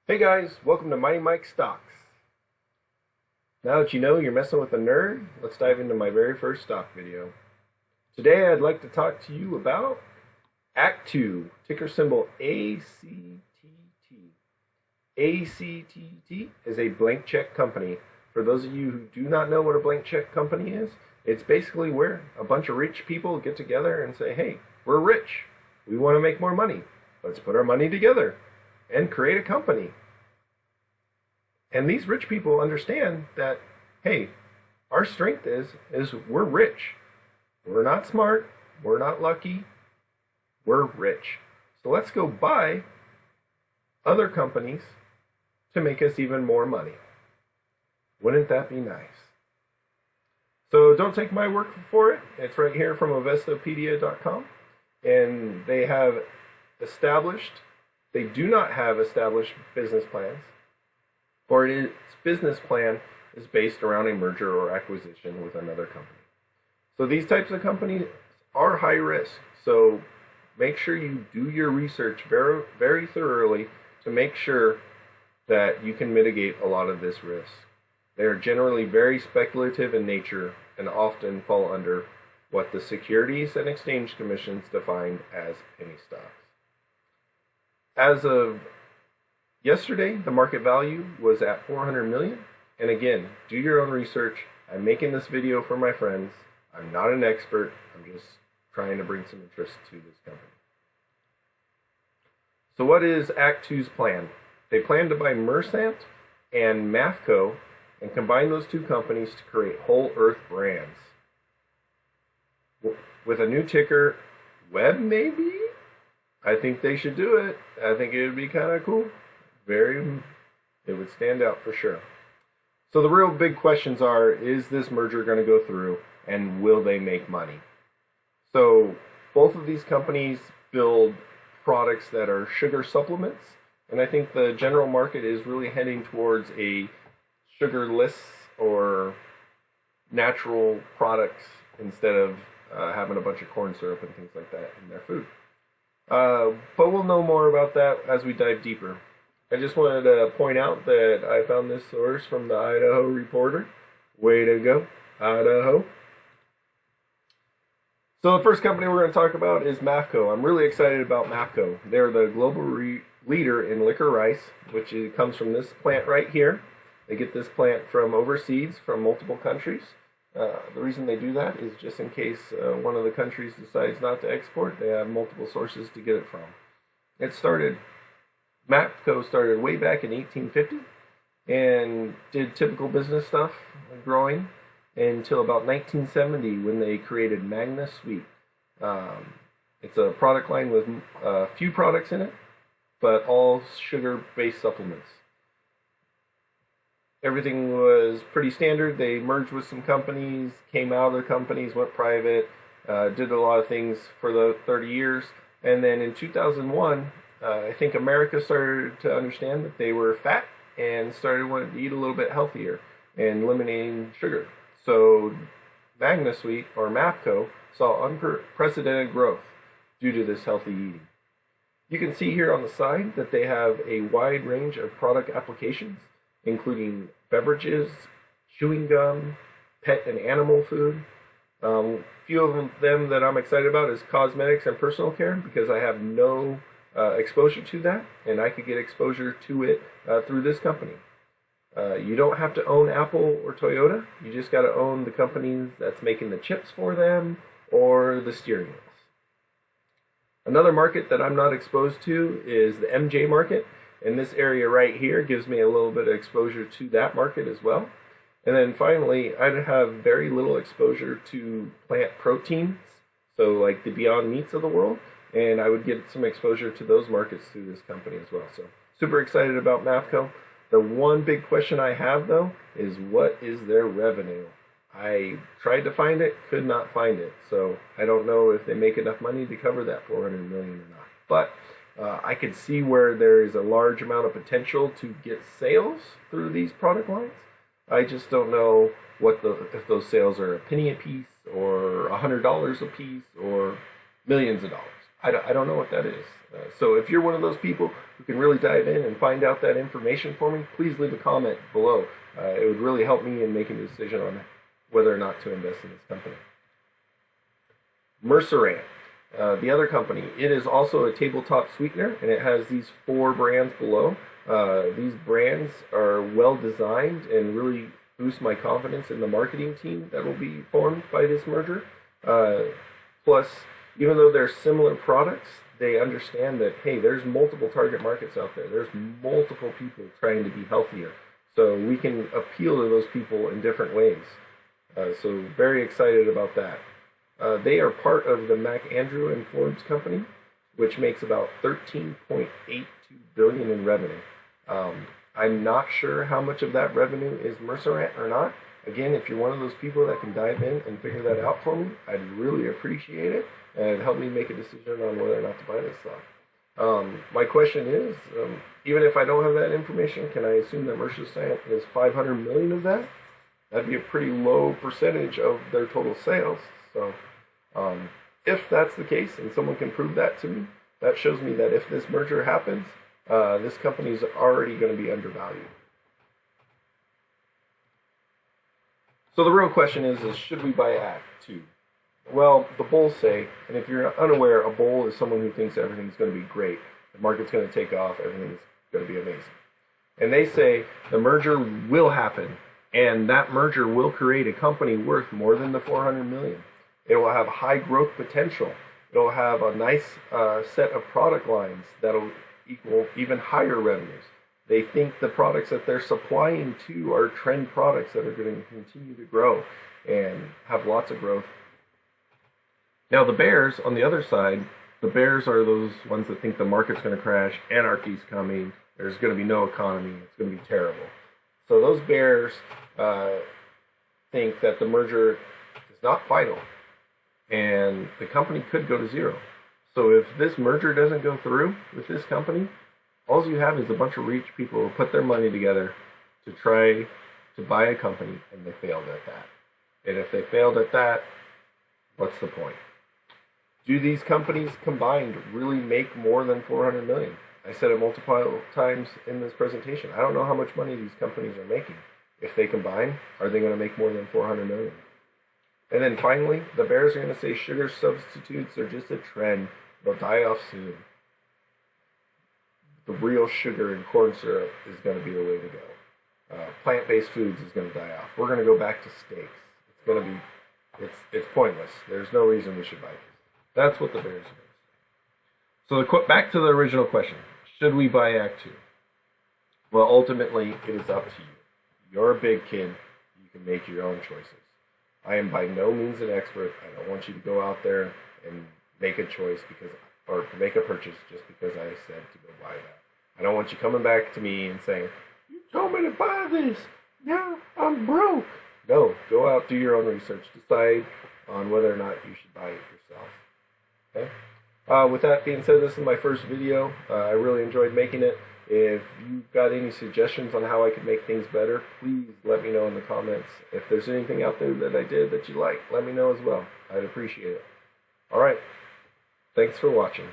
Hey guys, welcome to Mighty Mike Stocks. Now that you know you're messing with a nerd, let's dive into my very first stock video. Today I'd like to talk to you about ACTT, ticker symbol ACTT. ACTT is a blank check company. For those of you who do not know what a blank check company is, it's basically where a bunch of rich people get together and say, hey, we're rich. We want to make more money. Let's put our money together and create a company. And these rich people understand that, hey, our strength is we're rich. We're not smart. We're not lucky. We're rich. So let's go buy other companies to make us even more money. Wouldn't that be nice? So don't take my word for it. It's right here from Investopedia.com. And they do not have established business plans, or its business plan is based around a merger or acquisition with another company. So these types of companies are high risk. So make sure you do your research very, very thoroughly to make sure that you can mitigate a lot of this risk. They are generally very speculative in nature and often fall under what the Securities and Exchange Commissions define as penny stocks. As of yesterday, the market value was at $400 million. And again, do your own research. I'm making this video for my friends. I'm not an expert. I'm just trying to bring some interest to this company. So what is ACT2's plan? They plan to buy Mersant and Mafco and combine those two companies to create Whole Earth Brands. With a new ticker, Web maybe? I think they should do it. I think it would be kind of cool. It would stand out for sure. So the real big questions are, is this merger going to go through and will they make money? So both of these companies build products that are sugar supplements, and I think the general market is really heading towards a sugarless or natural products instead of having a bunch of corn syrup and things like that in their food. But we'll know more about that as we dive deeper. I just wanted to point out that I found this source from the Idaho Reporter. Way to go, Idaho. So the first company we're going to talk about is Mafco. I'm really excited about Mafco. They're the global leader in liquor rice, which comes from this plant right here. They get this plant from overseas, from multiple countries. The reason they do that is just in case one of the countries decides not to export, they have multiple sources to get it from. Mafco started way back in 1850 and did typical business stuff, growing, until about 1970 when they created Magna Sweet. It's a product line with a few products in it, but all sugar-based supplements. Everything was pretty standard. They merged with some companies, came out of the companies, went private, did a lot of things for the 30 years. And then in 2001, I think America started to understand that they were fat and started wanting to eat a little bit healthier and eliminating sugar. So Magna Sweet, or Mafco, saw unprecedented growth due to this healthy eating. You can see here on the side that they have a wide range of product applications, including beverages, chewing gum, pet and animal food. Few of them that I'm excited about is cosmetics and personal care, because I have no exposure to that, and I could get exposure to it through this company. You don't have to own Apple or Toyota. You just got to own the company that's making the chips for them or the steering wheels. Another market that I'm not exposed to is the MJ market. And this area right here gives me a little bit of exposure to that market as well. And then finally, I'd have very little exposure to plant proteins, so like the Beyond Meats of the world, and I would get some exposure to those markets through this company as well. So super excited about Mafco. The one big question I have, though, is what is their revenue? I tried to find it, could not find it. So I don't know if they make enough money to cover that $400 million or not. But I could see where there is a large amount of potential to get sales through these product lines. I just don't know if those sales are a penny a piece or $100 a piece or millions of dollars. I don't know what that is. So if you're one of those people who can really dive in and find out that information for me, please leave a comment below. It would really help me in making a decision on whether or not to invest in this company. Mercerant, the other company, it is also a tabletop sweetener, and it has these 4 brands below. These brands are well designed and really boost my confidence in the marketing team that will be formed by this merger. Plus, even though they're similar products, they understand that, hey, there's multiple target markets out there. There's multiple people trying to be healthier. So we can appeal to those people in different ways. So very excited about that. They are part of the McAndrew and Forbes company, which makes about $13.82 billion in revenue. I'm not sure how much of that revenue is Mercerant or not. Again, if you're one of those people that can dive in and figure that out for me, I'd really appreciate it, and help me make a decision on whether or not to buy this stock. My question is, even if I don't have that information, can I assume that Mercerant is 500 million of that? That'd be a pretty low percentage of their total sales. So if that's the case, and someone can prove that to me, that shows me that if this merger happens, this company is already going to be undervalued. So the real question is should we buy ACTT? Well, the bulls say, and if you're unaware, a bull is someone who thinks everything's going to be great. The market's going to take off, everything's going to be amazing. And they say the merger will happen, and that merger will create a company worth more than the 400 million. It will have high growth potential. It will have a nice set of product lines that will equal even higher revenues. They think the products that they're supplying to are trend products that are going to continue to grow and have lots of growth. Now the bears, on the other side, the bears are those ones that think the market's going to crash, anarchy's coming, there's going to be no economy, it's going to be terrible. So those bears think that the merger is not final, and the company could go to zero. So if this merger doesn't go through with this company, all you have is a bunch of rich people who put their money together to try to buy a company, and they failed at that. And if they failed at that, what's the point? Do these companies combined really make more than 400 million? I said it multiple times in this presentation. I don't know how much money these companies are making. If they combine, are they going to make more than 400 million? And then finally, the bears are going to say sugar substitutes are just a trend. They'll die off soon. The real sugar and corn syrup is going to be the way to go. Plant-based foods is going to die off. We're going to go back to steaks. It's going to be, it's pointless. There's no reason we should buy this. That's what the bears are going to say. So back to the original question. Should we buy ACTT? Well, ultimately, it is up to you. You're a big kid. You can make your own choices. I am by no means an expert. I don't want you to go out there and make a choice or make a purchase just because I said to go buy that. I don't want you coming back to me and saying, you told me to buy this. Now I'm broke. No, go out, do your own research. Decide on whether or not you should buy it yourself. Okay? With that being said, this is my first video. I really enjoyed making it. If you've got any suggestions on how I can make things better, please let me know in the comments. If there's anything out there that I did that you like, let me know as well. I'd appreciate it. All right. Thanks for watching.